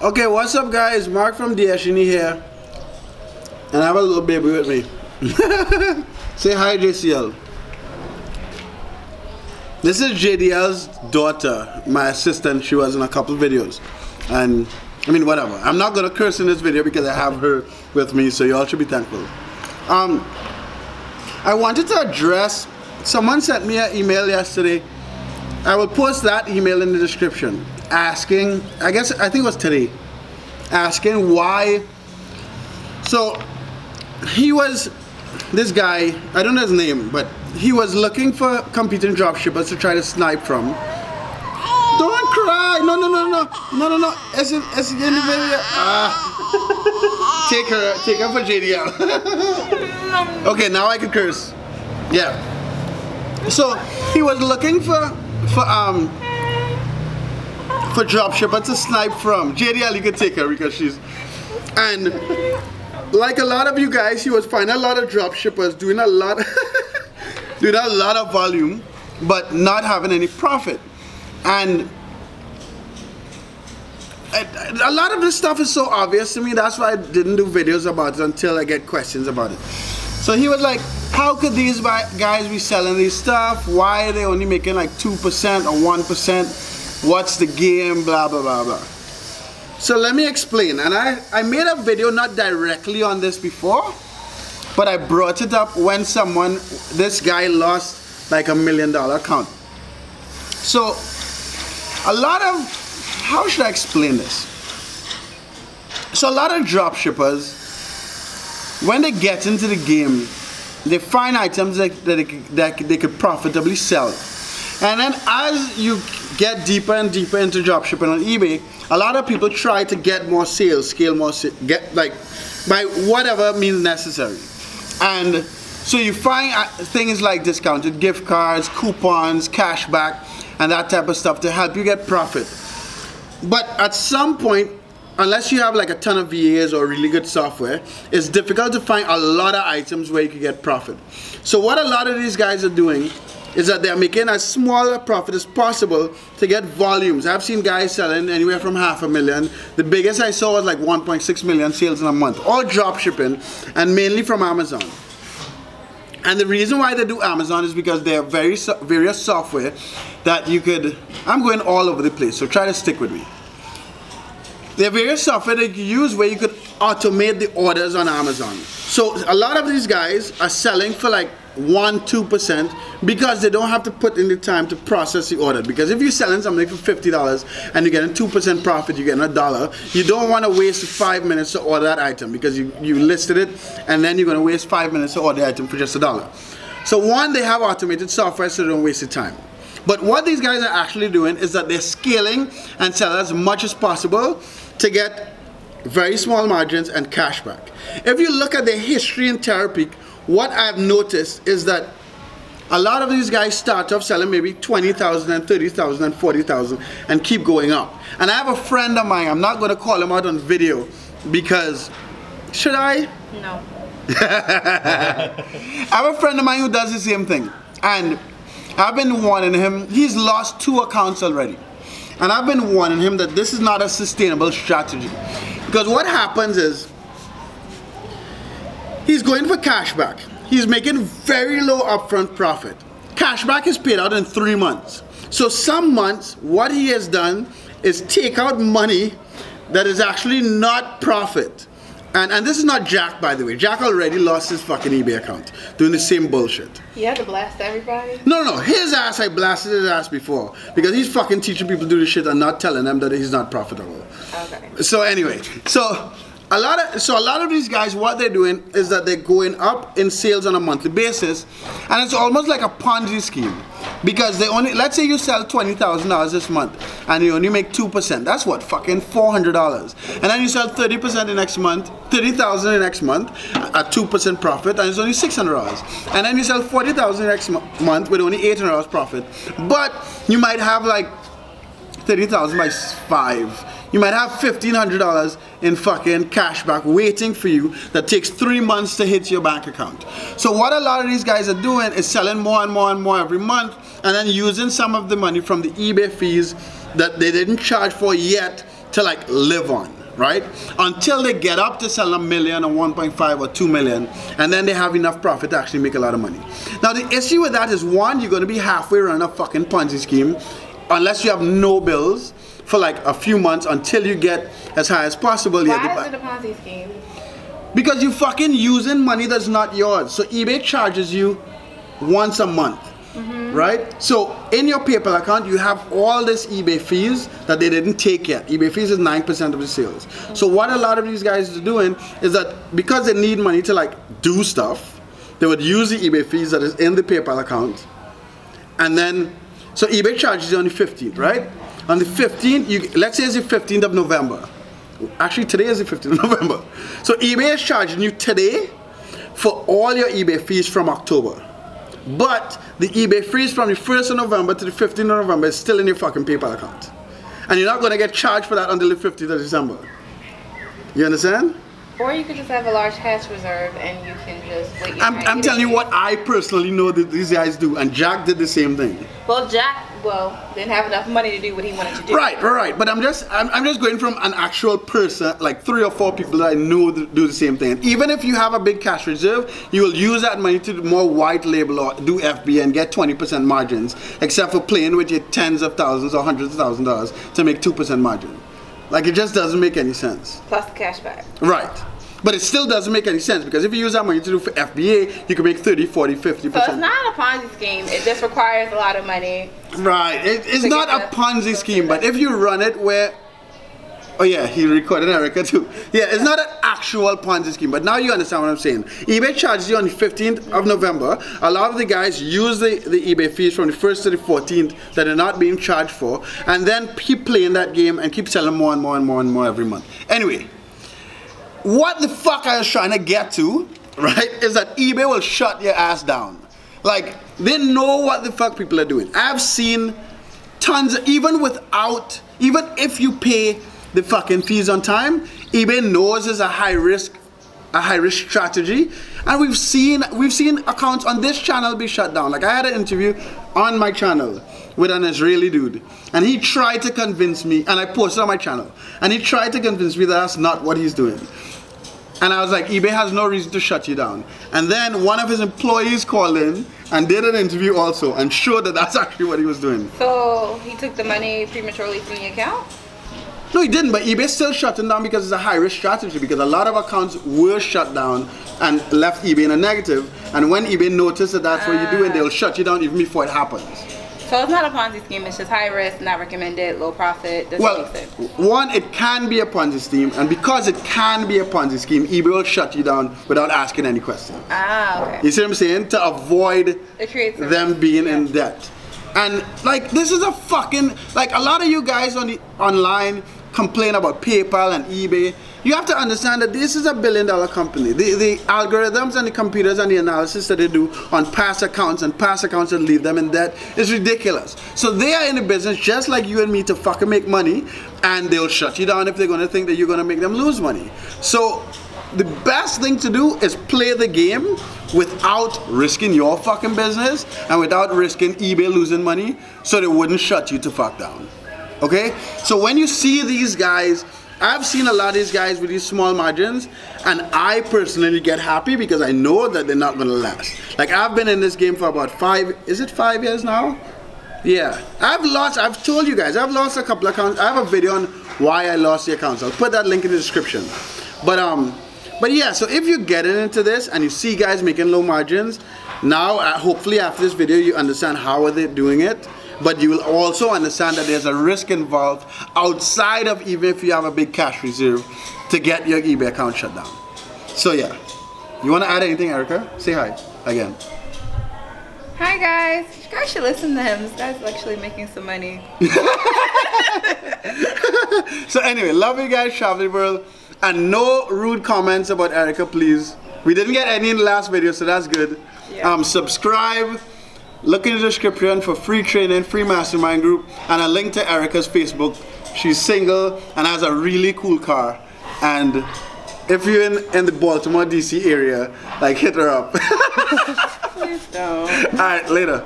Okay, what's up guys? Mark from DSHini here. And I have a little baby with me. Say hi JCL. This is JDL's daughter, my assistant. She was in a couple videos. And I mean whatever. I'm not gonna curse in this video because I have her with me, so y'all should be thankful. I wanted to address, someone sent me an email yesterday. I will post that email in the description. Asking, I think it was today, asking why. So he was, this guy, I don't know his name, but he was looking for competing dropshippers to try to snipe from. Don't cry, no. It's in the video. Take her for JDL. Okay, now I can curse. Yeah. So he was looking for dropshipper to snipe from. JDL, you can take her because she's, and like a lot of you guys, he was finding a lot of dropshippers doing a lot of volume but not having any profit. And a lot of this stuff is so obvious to me, that's why I didn't do videos about it until I get questions about it. So he was like, how could these guys be selling these stuff? Why are they only making like 2% or 1%? What's the game? Blah, blah, blah, blah. So let me explain. And I made a video not directly on this before, but I brought it up when this guy lost like $1 million account. So a lot of, how should I explain this? So a lot of dropshippers, when they get into the game, they find items that they could profitably sell. And then as you get deeper and deeper into dropshipping on eBay, a lot of people try to get more sales, scale more, get like, by whatever means necessary. And so you find things like discounted gift cards, coupons, cashback, and that type of stuff to help you get profit. But at some point, unless you have like a ton of VAs or really good software, it's difficult to find a lot of items where you can get profit. So what a lot of these guys are doing is that they're making as small a profit as possible to get volumes. I've seen guys selling anywhere from $500,000. The biggest I saw was like 1.6 million sales in a month, all drop shipping, and mainly from Amazon. And the reason why they do Amazon is because there are various software that you could, I'm going all over the place, so try to stick with me. There are various software that you can use where you could automate the orders on Amazon. So a lot of these guys are selling for like 1-2% because they don't have to put in the time to process the order. Because if you're selling something for $50 and you're getting 2% profit, you're getting $1, you don't want to waste 5 minutes to order that item because you listed it and then you're going to waste 5 minutes to order the item for just $1. So one, they have automated software so they don't waste the time. But what these guys are actually doing is that they're scaling and selling as much as possible to get very small margins and cashback. If you look at their history in Terapeak, what I've noticed is that a lot of these guys start off selling maybe 20,000 and 30,000 and 40,000 and keep going up. And I have a friend of mine, I'm not going to call him out on video because, should I? No. I have a friend of mine who does the same thing. And I've been warning him, he's lost 2 accounts already. And I've been warning him that this is not a sustainable strategy. Because what happens is, he's going for cashback. He's making very low upfront profit. Cashback is paid out in 3 months. So some months, what he has done is take out money that is actually not profit. And this is not Jack, by the way. Jack already lost his fucking eBay account doing the same bullshit. You had to blast everybody? No, his ass, I blasted his ass before because he's fucking teaching people to do this shit and not telling them that he's not profitable. Okay. So anyway, so a lot of these guys, what they're doing is that they're going up in sales on a monthly basis, and it's almost like a Ponzi scheme. Because they only, let's say you sell $20,000 this month and you only make 2%. That's what, fucking $400. And then you sell 30% the next month, 30,000 the next month at 2% profit, and it's only $600. And then you sell 40,000 the next month with only $800 profit. But you might have like 30,000 by 5. You might have $1,500 in fucking cashback waiting for you that takes 3 months to hit your bank account. So what a lot of these guys are doing is selling more and more and more every month, and then using some of the money from the eBay fees that they didn't charge for yet to like live on, right? Until they get up to sell 1 million or 1.5 or 2 million, and then they have enough profit to actually make a lot of money. Now the issue with that is, one, you're going to be halfway running a fucking Ponzi scheme unless you have no bills for like a few months until you get as high as possible. Why is it a Ponzi scheme? Because you fucking using money that's not yours. So eBay charges you once a month. Right? So in your PayPal account you have all this eBay fees that they didn't take yet. eBay fees is 9% of the sales. So what a lot of these guys are doing is that because they need money to like do stuff, they would use the eBay fees that is in the PayPal account. And then, so eBay charges you on the 15th, right? On the 15th, let's say it's the 15th of November. Actually today is the 15th of November. So eBay is charging you today for all your eBay fees from October. But the eBay fees from the 1st of November to the 15th of November is still in your fucking PayPal account. And you're not going to get charged for that until the 15th of December. You understand? Or you could just have a large cash reserve and you can just wait. I'm telling you what I personally know that these guys do. And Jack did the same thing. Well, Jack, didn't have enough money to do what he wanted to do. Right. But I'm just going from an actual person, like 3 or 4 people that I know do the same thing. Even if you have a big cash reserve, you will use that money to do more white label or do FBA and get 20% margins, except for playing with your tens of thousands or hundreds of thousands of dollars to make 2% margin. Like, it just doesn't make any sense. Plus the cash back. Right. But it still doesn't make any sense, because if you use that money to do for FBA, you can make 30, 40, 50%. So it's not a Ponzi scheme. It just requires a lot of money. Right. It's not a Ponzi scheme, but if you run it where... Oh yeah, he recorded Erica too. Yeah, it's not an actual Ponzi scheme, but now you understand what I'm saying. eBay charges you on the 15th of November. A lot of the guys use the eBay fees from the 1st to the 14th that they're not being charged for, and then keep playing that game and keep selling more and more and more and more every month. Anyway, what the fuck I was trying to get to, right, is that eBay will shut your ass down. Like, they know what the fuck people are doing. I've seen tons, even if you pay the fucking fees on time, eBay knows it's a high risk strategy, and we've seen accounts on this channel be shut down. Like, I had an interview on my channel with an Israeli dude, and he tried to convince me, and I posted on my channel, and he tried to convince me that that's not what he's doing. And I was like, eBay has no reason to shut you down. And then one of his employees called in and did an interview also and showed that that's actually what he was doing. So he took the money prematurely from the account? No, he didn't, but eBay still shut him down because it's a high-risk strategy, because a lot of accounts were shut down and left eBay in a negative. And when eBay notices that that's what you're doing, they'll shut you down even before it happens. So it's not a Ponzi scheme, it's just high risk, not recommended, low profit. Well, one, it can be a Ponzi scheme, and because it can be a Ponzi scheme, eBay will shut you down without asking any questions. Okay. You see what I'm saying? To avoid them being in debt. And like, this is a fucking, like, a lot of you guys online complain about PayPal and eBay. You have to understand that this is a $1 billion company. The algorithms and the computers and the analysis that they do on past accounts that leave them in debt is ridiculous. So they are in the business just like you and me to fucking make money, and they'll shut you down if they're going to think that you're going to make them lose money. So the best thing to do is play the game without risking your fucking business and without risking eBay losing money, so they wouldn't shut you to fuck down. Okay? So when you see these guys, I've seen a lot of these guys with these small margins, and I personally get happy because I know that they're not gonna last. Like, I've been in this game for about 5 years now? Yeah. I've told you guys, I've lost a couple of accounts. I have a video on why I lost the accounts. I'll put that link in the description. But yeah, so if you're getting into this and you see guys making low margins, now hopefully after this video you understand how are they doing it. But you will also understand that there's a risk involved outside of even if you have a big cash reserve to get your eBay account shut down. So yeah. You want to add anything, Erica? Say hi again. Hi guys. You guys should listen to him. This guy's actually making some money. So anyway, love you guys, Traveling World. And no rude comments about Erica, please. We didn't get any in the last video, so that's good. Yeah. Subscribe. Look in the description for free training, free mastermind group, and a link to Erica's Facebook. She's single and has a really cool car. And if you're in the Baltimore, DC area, like, hit her up. Please don't. Alright, later.